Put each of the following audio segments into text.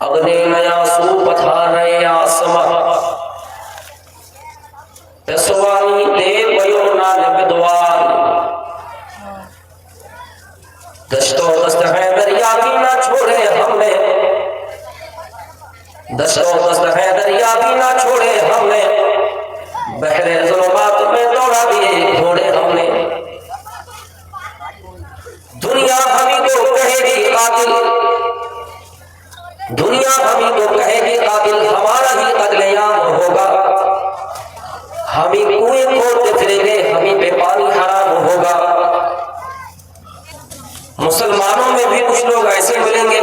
अग्नि नया सुपथारय आसम पेशवानी देव वयो नाल विद्वान दस्तो दस्त है दरिया भी ना छोड़े हमने दस्तो दस्त है दरिया भी ना छोड़े हमने बहरे जुल्मात में दौड़ा दिए घोड़े हमने दुनिया हमी को कहेगी कातिल दुनिया हमी को कहेगी कातिल हमारा ही कत्लेआम होगा हम ही कुएं खोदते फिरेंगे हम ही पे पानी हराम होगा। मुसलमानों में भी कुछ लोग ऐसे मिलेंगे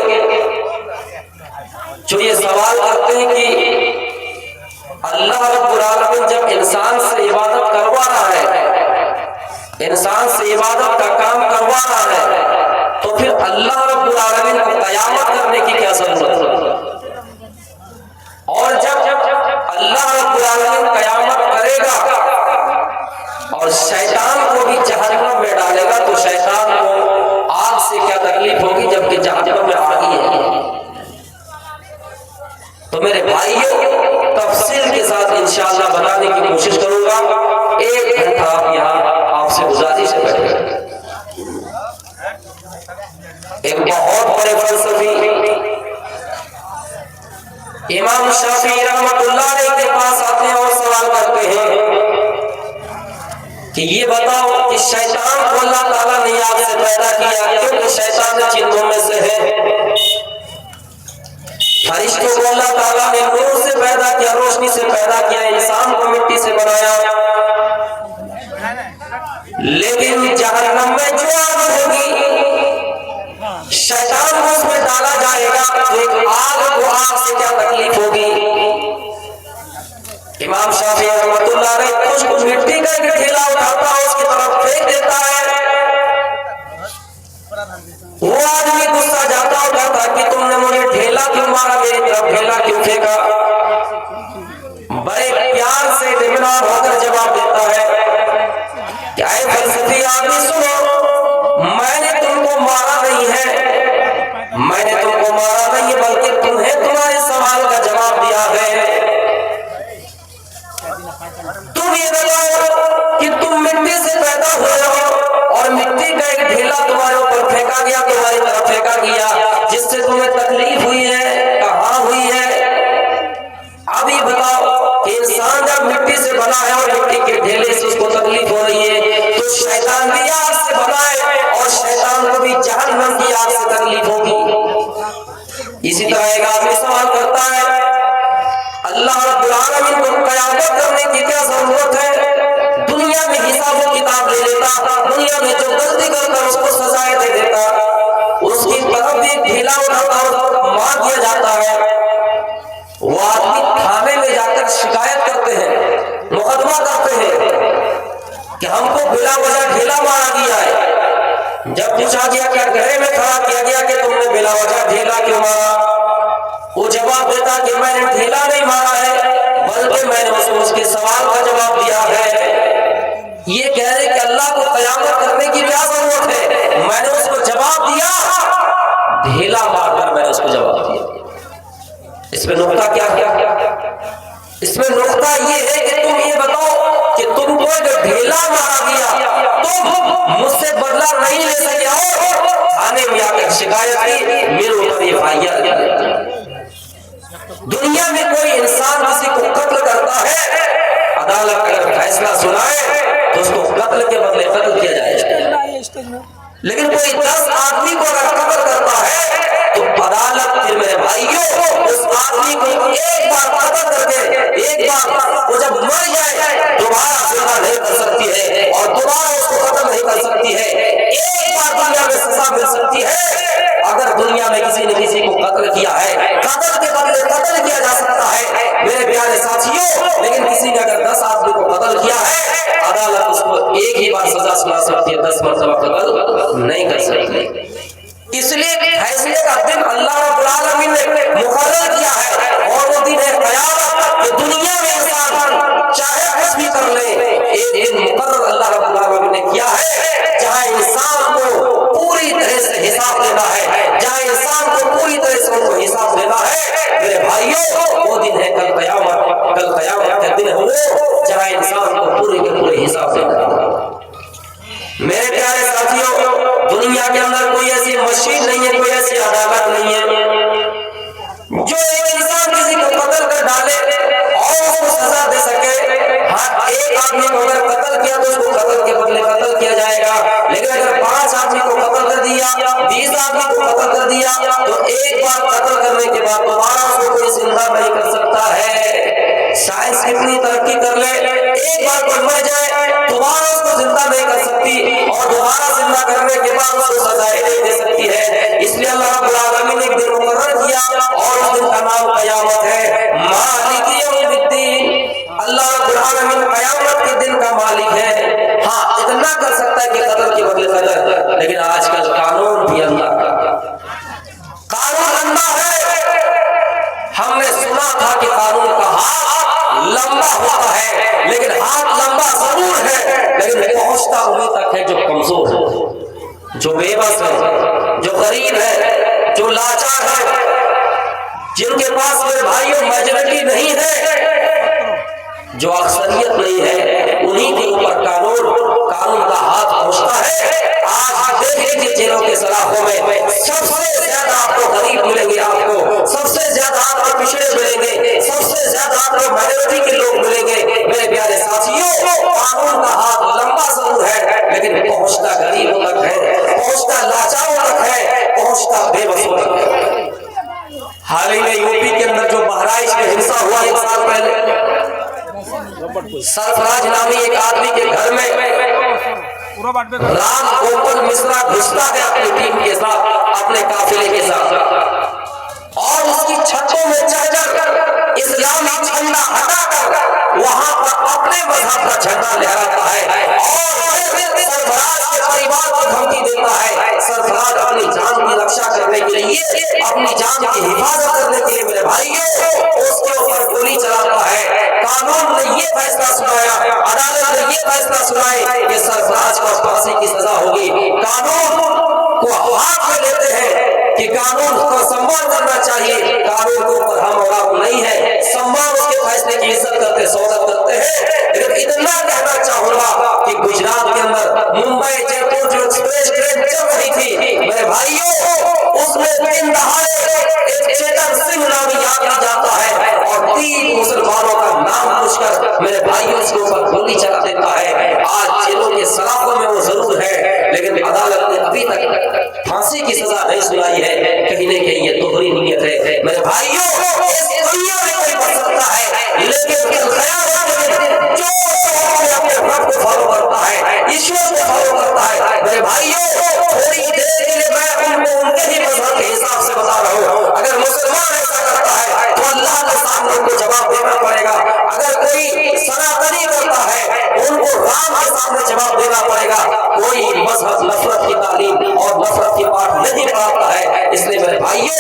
जो ये सवाल करते हैं कि अल्लाह रब्बुल आलमीन जब इंसान से इबादत करवा रहा है इंसान से इबादत का काम करवा रहा है तो फिर अल्लाह रब्बुल आलमीन को क़यामत करने की क्या जरूरत है। और जब अल्लाह रब्बुल आलमीन क़यामत करेगा और शैतान को भी जहन्नम में डालेगा तो शैतान को आग से क्या तकलीफ होगी जबकि जहन्नम में आग ही है। तो मेरे भाइयों तफसील के साथ इंशाअल्लाह बताने की कोशिश करूंगा। एक घंटा आप यहाँ आपसे गुजारिश है एक बहुत बड़े फलसफी इमाम शाफी रहमतुल्लाह अलैह के पास आते हैं और सवाल करते हैं कि ये बताओ कि शैतान को अल्लाह ताला ने आग से पैदा किया क्योंकि शैतान जिन्नों में से है। फरिश्तों को अल्लाह ताला ने नूर से पैदा किया रोशनी से पैदा किया इंसान को मिट्टी से बनाया लेकिन जहन्नम में जो आग होगी शैतान को उसमें डाला जाएगा तो एक आग को आग से क्या तकलीफ होगी। इमाम शाफी रहमतुल्लाह अलैह कुछ मिट्टी का एक ढेला उठाता है उसकी तरफ फेंक देता है वो आदमी गुस्सा जाता उठाता कि तुमने मुझे ढेला क्यों मारा मेरी तरफ ढेला क्यों फेंका। बड़े प्यार से इत्मीनान होकर जवाब देता है कि ऐ फलसफी आदमी सुनो मैंने तुमको मारा नहीं है मैंने तुमको मारा नहीं बल्कि तुम्हें तुम्हारे सवाल का जवाब दिया है। तुम ये बताओ कि तुम मिट्टी से पैदा हुए हो और मिट्टी का एक ढेला तुम्हारे ऊपर फेंका गया तुम्हारी तरफ फेंका गया जिससे तुम्हें तकलीफ हुई है कहाँ हुई है। अब ये बताओ कि इंसान जब मिट्टी से बना है और मिट्टी के ढेले से उसको तकलीफ हो रही है तो शैतान भी आग से बना है और शैतान को भी जहन्नम की आग से तकलीफ होगी। इसी तरह एक आदमी सवाल करता है अल्लाह रब्बुल आलमीन को क़यामत करने की क्या जरूरत है। दुनिया में हिसाब किताब ले लेता दुनिया में जो गलती करता उसको सजाएं दे देता उसकी तरफ भी ढीला उठाता मार दिया जाता है। वो आदमी थाने में जाकर शिकायत करते हैं मुकदमा करते हैं कि हमको बिला वजह ढीला मारा गया है। जब पूछा गया क्या गहरे में खड़ा किया गया कि तुमने बिला वजह ढीला क्यों मारा वो जवाब देता कि मैंने ढीला नहीं मारा है बल्कि मैंने उसके सवाल का जवाब दिया है। ये कह रहे कि अल्लाह को क़यामत करने की क्या जरूरत है मैंने उसको जवाब दिया ढीला मारकर मैंने उसको जवाब दिया। इसमें नुक्ता क्या इसमें नुक्ता ये है कि तुम ये बताओ कि तुमको जो ढीला मारा गया तुम मुझसे बदला नहीं ले सके और थाने में आकर शिकायत की मेरे ऊपर FIR। दुनिया में कोई इंसान किसी को कत्ल करता है अदालत अगर फैसला सुनाए तो उसको कत्ल के बदले कत्ल किया जाएगा लेकिन कोई 10 आदमी को अगर कत्ल करता है तो अदालत फिर मेरे भाइयों उस आदमी को एक बार कत्ल करके एक बार वो जब मर जाए दोबारा सजा नहीं कर सकती है और दोबारा उसको कत्ल नहीं कर सकती है। एक बार दुनिया में सजा मिल सकती है अगर दुनिया में किसी ने किसी को कत्ल किया है कत्ल के बदले कत्ल किया जा सकता है मेरे प्यारे साथियों लेकिन किसी ने अगर 10 आदमी को कत्ल किया है अदालत उसको एक ही बार सजा सुना सकती है 10 मरतबा कत्ल नहीं कर सकती। इसलिए फैसले का दिन अल्लाह रब्बुल आलमीन ने मुकर्रर किया है और वो दिन है क़यामत कि दुनिया में इंसान चाहे कुछ भी कर ले एक दिन मुकर्रर अल्लाह रब्बुल आलमीन ने किया है जहाँ इंसान को पूरी तरह से हिसाब देना है जहाँ इंसान को पूरी तरह से उनको हिसाब देना है क़यामत है, मालिक यौमिद्दीन। अल्लाह रब्बुल आलमीन क़यामत के दिन का मालिक है। हाँ, इतना कर सकता है कि कदर के बदले कदर, लेकिन आजकल कानून भी अल्लाह का, कानून अल्लाह है। हमने सुना था कि कानून का हाथ लंबा होता है, लेकिन हाथ लंबा जरूर है, लेकिन पहुंचता उन्हीं तक है जो कमजोर है, जो बेबस है, जो गरीब है, जो लाचार है, जिनके पास मेरे भाइयों मेजॉरिटी नहीं है, जो अक्सरियत नहीं है, उन्हीं के ऊपर कानून का हाथ पहुंचता है। आज देख लीजिए जेलों के सलाखों में सबसे ज्यादा आपको गरीब मिलेंगे, आपको सबसे ज्यादा आपको पिछड़े मिलेंगे, सबसे ज्यादा आपको माइनॉरिटी के लोग मिलेंगे। मेरे प्यारे साथियों, कानून का हाथ लंबा जरूर है, लेकिन पहुंचता गरीबों तक है, पहुंचता लाचारों तक है, पहुंचता बेबसों तक है। हाल ही में यूपी के अंदर जो बहराइच में हिंसा हुआ 1 साल पहले, सरफराज नामी एक आदमी के घर में राम गोपाल मिश्रा घुसता है अपनी टीम के साथ, अपने काफिले के साथ, और उसकी छतों में चढ़कर इस्लामी झंडा हटाकर वहां पर अपने मजहब का झंडा लहराता है, और सरफराज के परिवार को धमकी देता है। सरफराज अपनी जान की रक्षा करने के लिए, अपनी जान की हिफाजत करने के लिए मेरे भाइयों उसके ऊपर गोली चलाता है। कानून ने ये फैसला सुनाया, अदालत ने ये फैसला सुनाया कि सरफराज को फांसी की सजा होगी। कानून को हाथ में लेते हैं कि कानून का सम्मान करना चाहिए, कानून के ऊपर हम और आप नहीं है, सम्मान उसके फैसले की इज्जत करते, स्वागत करते हैं। लेकिन इतना कहना चाहूंगा कि गुजरात के अंदर मुंबई जयपुर जो एक्सप्रेस ट्रेन चल रही थी मेरे भाइयों, उसमें दिन दहाड़े एक चेतन सिंह नामी यात्री जाता है और 3 मुसलमानों का नाम पूछकर मेरे भाइयों उसके ऊपर गोली चला देता है। आज जेलों के सलाखों में वो जरूर है, लेकिन अदालत ने अभी तक फांसी की सजा नहीं सुनाई है। कहीं न कहीं ये दोहरी नीयत है मेरे भाइयों। इस दुनिया में कोई बच सकता है, लेकिन जो अपने रब को फॉलो करता है, ईश्वर को फॉलो करता है मेरे भाइयों, थोड़ी देर के लिए मैं उनको उनके ही मजहब के हिसाब से बता रहा हूँ। अगर मुसलमान ऐसा करता है तो अल्लाह के सामने उनको जवाब देना पड़ेगा। अगर कोई सनातनी करता है उनको राम के सामने जवाब देना पड़ेगा। कोई मजहब नफरत की तालीम और नफरत की बात नहीं पढ़ाता है। इसलिए मेरे भाइयों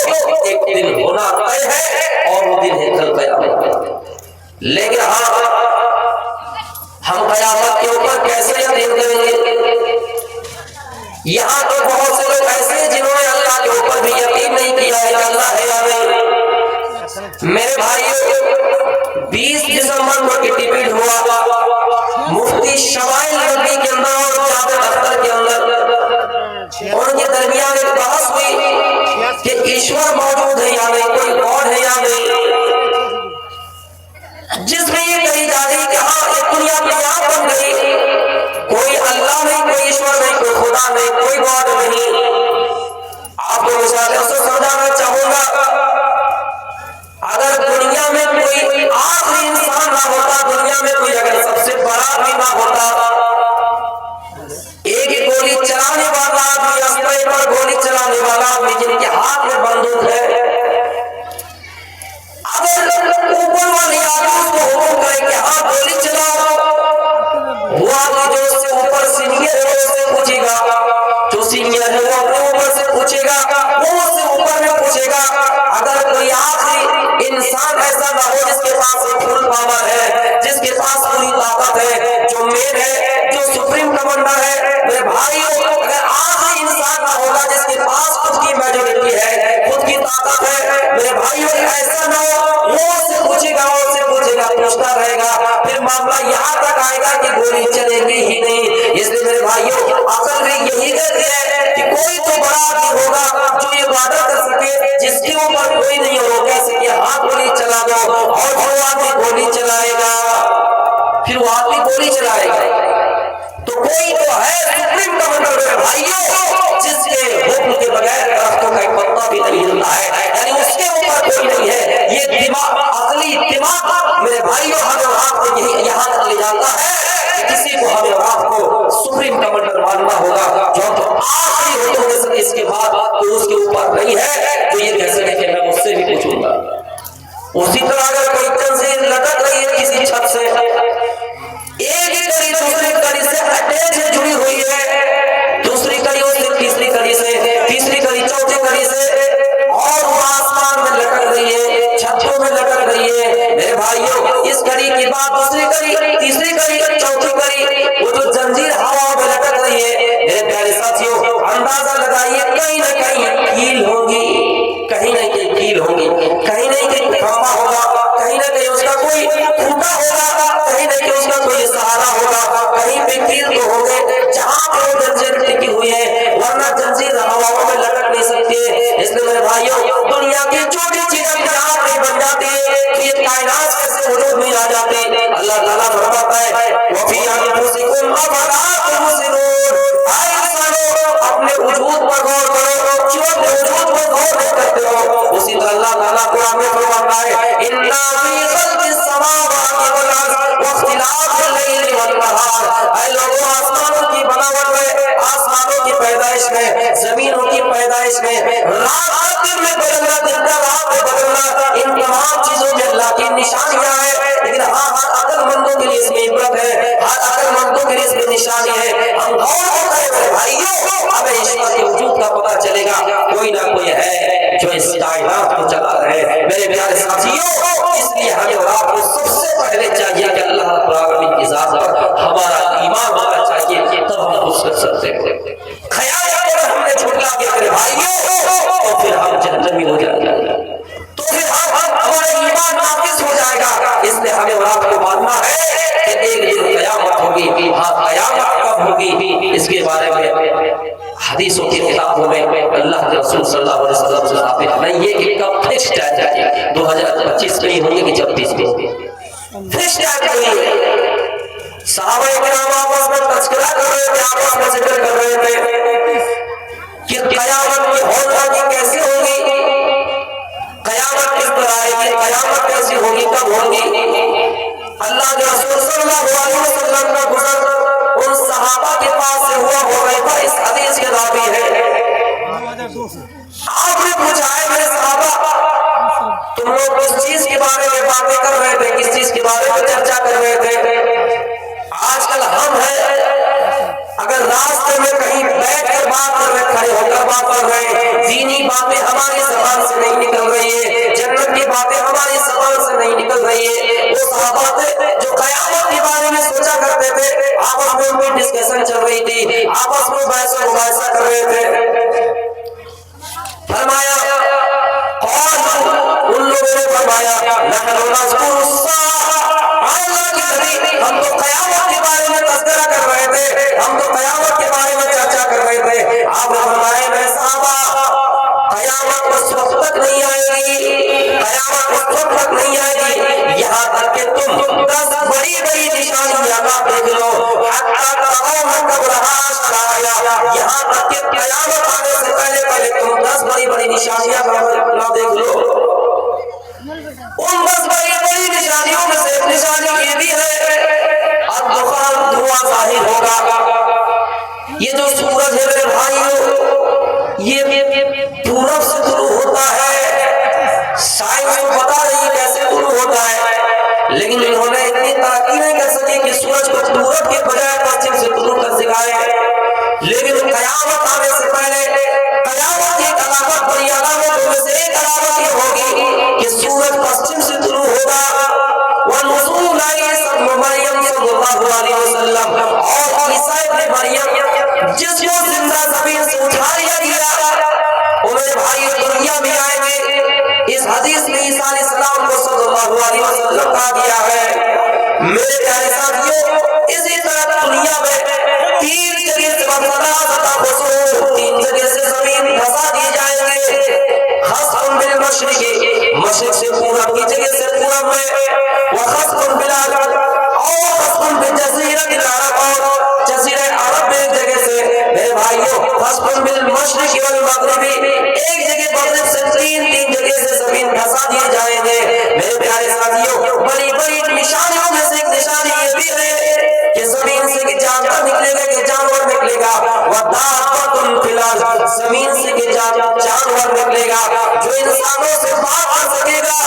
एक दिन होना तय है और वो दिन है कल क़यामत। लेकिन हाँ, हम क़यामत के ऊपर कैसे यकीन करेंगे? यहाँ तो बहुत से लोग ऐसे जिन्होंने अल्लाह के ऊपर भी यकीन नहीं किया है कि अल्लाह है या नहीं। मेरे भाइयों 20 दिसंबर को टिपिट हुआ मुफ्ती शमाइल नबी के अंदर और जावेद अख्तर के अंदर, उनके दरमियान एक बहस हुई कि ईश्वर मौजूद है या नहीं, कोई गॉड है या नहीं, जिसमें ये कही जा रही कि हाँ ये दुनिया यहाँ बन गई, कोई अल्लाह नहीं, कोई ईश्वर नहीं, कोई खुदा नहीं, कोई गॉड नहीं। आपको मिसालों से समझाना चाहूंगा, अगर दुनिया में कोई आखिरी इंसान ना होता, दुनिया में कोई अगर सबसे बड़ा भी ना होता, एक गोली चलाने वाला आदमी, अस्पताल पर गोली चलाने वाला आदमी जिनके हाथ में बंदूक है, अगर ऊपर वाले आदमी उसको हुक्म करे कि हाँ गोली चलाओ, वो आदमी जो उससे ऊपर सीनियर है उससे पूछेगा, जो सीनियर है वो अपने ऊपर से पूछेगा, वो उससे ऊपर में पूछेगा। अगर कोई आखिरी इंसान ऐसा ना हो जिसके पास फुल पावर है, जिसके पास पूरी ताकत है, जो मेन है, जो सुप्रीम कमांडर है, मेरे भाइयों अगर आखिरी इंसान ना होगा जिसके पास खुद की मेजॉरिटी है, खुद की ताकत है, मेरे भाइयों ऐसा ना हो, वो उससे पूछेगा, पूछता रहेगा, फिर मामला यहाँ तक आएगा कि गोली चलेगी ही नहीं। इसलिए मेरे भाइयों असल में यही कहते हैं कि कोई तो बड़ा आदमी होगा जो ये वादा कर सके जिसके ऊपर कोई नहीं हो, कैसे कि हाँ गोली चला दो, और वो आदमी गोली चलाएगा, फिर वो आदमी गोली चलाएगा। तो कोई तो है सुप्रीम कमांडर मेरे भाइयों जिसके हुक्म के बगैर दरख्तों का एक पत्ता भी नहीं हिलता है, यानी उसके ऊपर कोई नहीं है। ये दिमाग, अकली दिमाग मेरे भाइयों हमें और आपको यही यहाँ तक ले जाता है कि किसी को हमें और आपको सुप्रीम कमांडर मानना उसी तरह अगर कोई जंजीर लटक रही है किसी छत से, एक ही कड़ी दूसरी कड़ी से अटैच है, जुड़ी हुई है, दूसरी कड़ी से तीसरी कड़ी से, तीसरी कड़ी चौथी कड़ी से, और वो आसमान में लटक रही है, छतों में लटक रही है। मेरे भाइयों, इस कड़ी की बात दूसरी कड़ी, तीसरी कड़ी, चौथी कड़ी, वो जो जंजीर हवा में लटक रही है, मेरे प्यारे साथियों, अंदाजा लगाइए कहीं ना कहीं कील होगी, कहीं ना कहीं कील होगी, कहीं ना कहीं खंभा होगा, कहीं ना कहीं उसका कोई खूंटा होगा, कहीं ना कहीं उसका कोई सहारा होगा, कहीं पे कील तो होंगे जहां पे वो जंजीर टिकी हुई है, वरना जंजीर हवाओं में लटक नहीं सकती है। इसलिए मेरे भाइयों, दुनिया की छोटी चीज यहाँ पे बन जाती है तो ये कायनात कैसे वजूद में आ जाती है। अल्लाह ताला फरमाता है वफी अनफुसिकुम अफला तुबसिरून, आए इंसानों अपने वजूद पर गौर करो, क्यों अपने वजूद पर गौर नहीं करते हो। उसी तरह अल्लाह ताला कुरान में फरमाता है इन्ना फी खल्क़िस समावाति वल अर्ज़ वख्तिलाफिल लैली वन नहार, ऐ लोगों आसमानों की बनावट में, आसमानों की पैदाइश में, जमीनों की पैदाइश में, रात दिन में बदलना, दिन का रात में बदलना, इन तमाम चीजों में अल्लाह की निशानियां हैं। लेकिन हाँ, हर अक्लमंदों के लिए इसमें इबरत है, हर अक्लमंदों के लिए इसमें निशानी है। हम गौर करें भाइयों, हमें ईश्वर के वजूद का पता चलेगा, कोई ना कोई है जो इस कायनात को चला रहे हैं। मेरे प्यारे साथियों, इसलिए हमें और आपको सबसे पहले चाहिए कि अल्लाह रब्बुल आलमीन की जात पर हमारा ईमान होना चाहिए, तब हम कुछ कर सकते हैं। ख्याल अगर हमने झुटला दिया मेरे भाइयों, तो फिर हम जहन्नमी हो जाएंगे, तो फिर हमारा ईमान नाकिस हो जाएगा। इसलिए हमें और आपको मानना है कि एक दिन क़यामत होगी। हाँ, क़यामत कब होगी इसके बारे में हदीसों की किताबों में अल्लाह के रसूल सल्लल्लाहु अलैहि वसल्लम से साबित नहीं है कि कब फिक्स टाइम है, 2025 में ही होंगे कि 26 में, फिक्स टाइम नहीं है। सहाबाए किराम आपस में तज़किरा कर रहे थे, आपस में जिक्र कर रहे थे कि क़यामत की होगी कैसे होगी, क़यामत किस तरह आएगी, क़यामत कैसी होगी, कब होगी। अल्लाह के रसूल सल्लल्लाहु अलैहि वसल्लम का गुज़र उन सहाबा के पास से हुआ हो गया था। इस हदीस के रावी है, आपने पूछा है मेरे सहाबा, तुम लोग किस चीज के बारे में बातें कर रहे थे, किस चीज के बारे में चर्चा कर रहे थे। आजकल हम हैं, अगर रास्ते में कहीं बैठकर बात कर रहे, खड़े होकर बात कर रहे, दीनी बातें हमारी ज़बान से नहीं निकल रही है, जन्नत की बातें हमारी ज़बान से नहीं निकल रही है। वो सहाबा थे जो क़यामत के बारे में सोचा करते थे, आपस में उनकी डिस्कशन चल रही थी, आपस में बहस मुबाहिसा कर रहे थे। फरमाया कौन, उन लोगों ने फरमाया नहनु नज़कुरुस्साअ, अल्लाह की नबी हम तो क़यामत के बारे में तज़किरा कर रहे थे, हम तो क़यामत के बारे में चर्चा कर रहे थे। आपने फरमाया मेरे सहाबा, क़यामत उस वक्त तक नहीं आएगी, क़यामत उस वक्त तक नहीं आएगी यहाँ तक कि तुम 10 बड़ी बड़ी निशानियां ना देख लो, हत्ता तराउन कब्रहा शराया, यहाँ तक कि क़यामत आने से पहले पहले तुम 10 बड़ी बड़ी निशानियां ना देख लो। उन 10 बड़ी बड़ी निशानियों में से एक निशानी ये भी है, अब दुखान धुआं जाहिर होगा। ये जो सूरज है मेरे भाइयों, ये पूरब से शुरू होता है, साइंस को पता नहीं कैसे शुरू होता है, लेकिन इन्होंने इतनी तरक्की नहीं कर सकी कि सूरज को पूरब के बजाय पश्चिम से शुरू कर सिखाए। लेकिन क़यामत आने से पहले क़यामत की अलामत, बड़ी अलामतों में से एक अलामत ये होगी कि सूरज पश्चिम से शुरू होगा। वनुज़ूल ईसा इब्न मरियम सल्लल्लाहु अलैहि वसल्लम, और ईसा इब्न मरियम जिसको जिंदा ज़मीन से उठा लिया गया, उन्हें भाई दुनिया में आएंगे। इस हदीस में ईसा अलैहिस्सलाम को सल्लल्लाहु अलैहि वसल्लम कहा गया है। मेरे प्यारे साथियों, इसी तरह दुनिया में 3 जगह से तीन जगह से जमीन धसा दी जाएंगे। खस्फुन बिल मशरिक़ी, मशरिक़ से पूरब की जगह से पूरब में, व खस्फुन बिल अरब, और खस्फुन बिल जज़ीरतिल अरब, और जज़ीरा अरब में एक जगह से। मेरे भाइयों, खस्फुन बिल मशरिक़ी वल मग़रिबी, एक जगह मग़रिब से 3 जगह से जमीन धसा दिए जाएंगे। मेरे प्यारे साथियों, बड़ी बड़ी निशानियों में से एक निशानी ये भी है कि जमीन से कि जानवर निकलेगा, कि जानवर निकलेगा, वदाब्बतुन फिल अर्ज़, जमीन से कि जानवर निकलेगा जो इंसानों से बात कर सकेगा।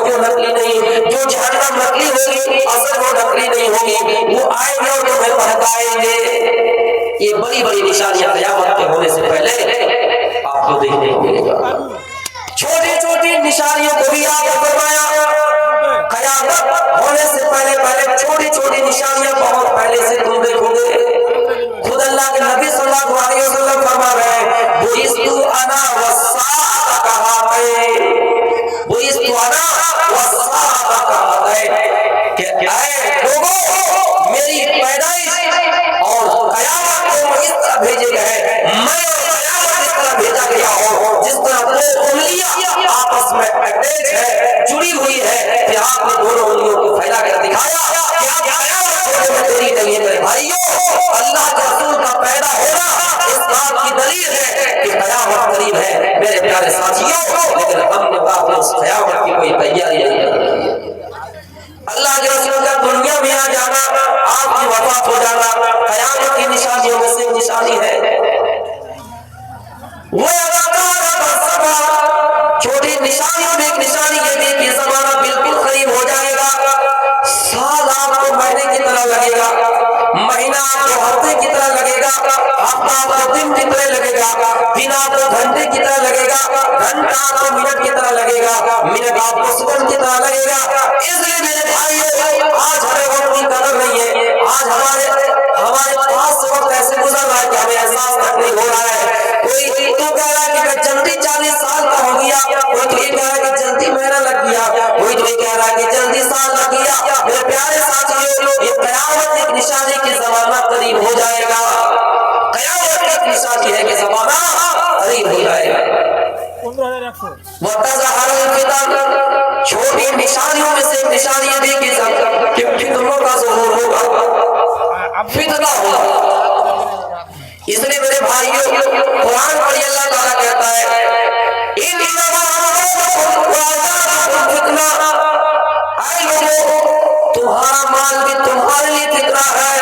क्यों नकली नहीं? जो जहन्नम नकली होगी, असल वो नकली नहीं होगी। वो आएंगे और तुम्हें भड़काएंगे। ये बड़ी बड़ी निशानियां क़यामत के होने से पहले आपको देखने को मिलेगा। छोटी छोटी निशानियों को भी आपने फरमाया क़यामत होने से पहले पहले छोटी छोटी निशानियां बहुत पहले से तुम देखोगे। खुद अल्लाह के नबी सल्लल्लाहु अलैहि वसल्लम फरमा रहे हैं, बुइस्तु अना वस्साअत कहाते, बुइस्तु अना वस्साअत कहाते, कि ऐ लोगों मेरी पैदाइश और क़यामत को इस तरह भेजे गए, मैं क़यामत इस तरह भेजा गया हूं जिस तरह दो उंगलियां आपस में अटैच है, जुड़ी हुई है, कि आपने दोनों उंगलियों को फैला कर दिखाया कि आप क़यामत होने में देरी नहीं है। मेरे भाइयों, अल्लाह के रसूल का पैदा होना इस बात की दलील है कि क़यामत करीब है मेरे प्यारे साथियों। लेकिन हमने बात उस क़यामत की कोई तैयारी नहीं की। अल्लाह के रसूल का दुनिया में आ जाना, आपकी वफात हो जाना क़यामत की निशानियों में से निशानी है। वो छोटी निशानियों में एक निशानी ये थी कि ज़माना बिल्कुल करीब हो जाएगा। साल आपको महीने की तरह लगेगा, महीना आपको हफ्ते की तरह लगेगा, हफ्ता आपको दिन की तरह लगेगा, दिन आपको घंटे की तरह लगेगा, घंटा आपको मिनट की तरह लगेगा, मिनट आपको सेकंड की तरह लगेगा। इसलिए मेरे भाइयों, आज हमें वक्त की कदर नहीं है। आज हमारे पास वक्त ऐसे गुजर रहा है कि हमें एहसास तक नहीं हो रहा है। कोई तो कह रहा है कि जल्दी 40 साल का हो गया, कोई तो ये कह रहा है कि जल्दी महीना लग गया, कोई तो ये कह रहा है कि जल्दी साल लग गया। मेरे प्यारे साथियों, ये क़यामत एक निशानी की ज़माना करीब हो जाएगा। क़यामत एक निशानी है कि ज़माना करीब हो जाएगा। छोटी निशानियों में से निशानी ये थी कि फितनों का ज़हूर होगा, फितना होगा। इसलिए मेरे भाइयों, कुरान पढ़िए, अल्लाह ताला कहता है तुम्हारा माल भी तुम्हारे लिए फितना है,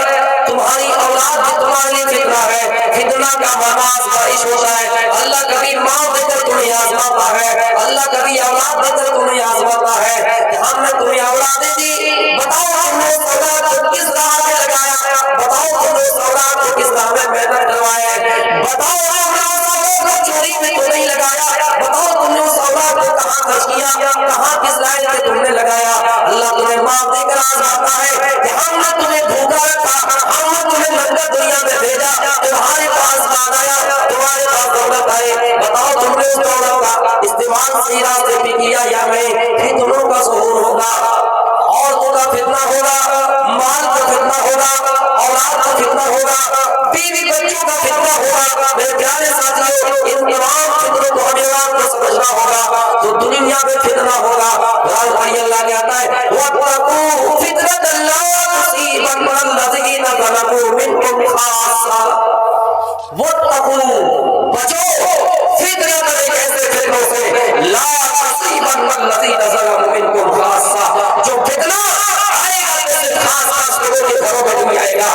तुम्हारी औलाद भी तुम्हारे लिए फितना है। फितना का माना आज़माइश होता है। अल्लाह कभी माल देकर तुम्हें आज़माता है, अल्लाह कभी औलाद देकर तुम्हें आज़माता है। हमने तुम्हें औलादें दी, बताओ हमने उस औलाद को किस राह में लगाया, बताओ तुमने उस औलाद को किस राह में मेहनत करवाए, बताओ हमने उस औलाद को चोरी में क्यों नहीं लगाया, बताओ तुमने उस औलाद को कहाँ खर्च किया, कहाँ किस लाइन में तुमने लगाया। अल्लाह तुम्हें माफ देकर आज़माता है कि हमने तुम्हें भूखा रखा, हमने तुम्हें लंगर दुनिया में भेजा, तुम्हारे पास माल आया, तुम्हारे पास दौलत आई, बताओ तुमने उस दौलत का इस्तेमाल सही रास्ते पे किया या नहीं। फितनों का ज़हूर होगा, औरतों का फितना होगा, माल का फितना होगा, औलाद का फितना होगा, बीवी बच्चों का फितना होगा। मेरे प्यारे साथियों, इन तमाम फितनों को हमें रात को समझना होगा। तो दुनिया में फितना होगा, अल्लाह कहता है वत्तकू फितनतन ला तुसीबन्नल्लज़ीना ज़लमू मिनकुम खास्सा, वत्तकू बचो फितनतन, एक ऐसे फितनों से ला तुसीबन्नल्लज़ीना ज़लमू मिनकुम खास्सा, जो फितना आएगा खास लोगों के घरों में नहीं आएगा।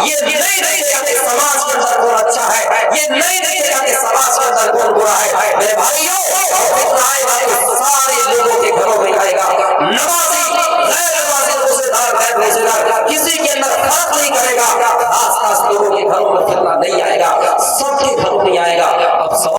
ये नहीं देखेगा कि समाज के अंदर कौन अच्छा है, ये नहीं देखेगा कि समाज के अंदर कौन बुरा है। मेरे भाइयों, फितना आएगा तो सारे लोगों के घरों में आएगा। नमाजी, गैर नमाजी, रोजेदार, गैर रोजेदार, किसी के अंदर फर्क नहीं करेगा।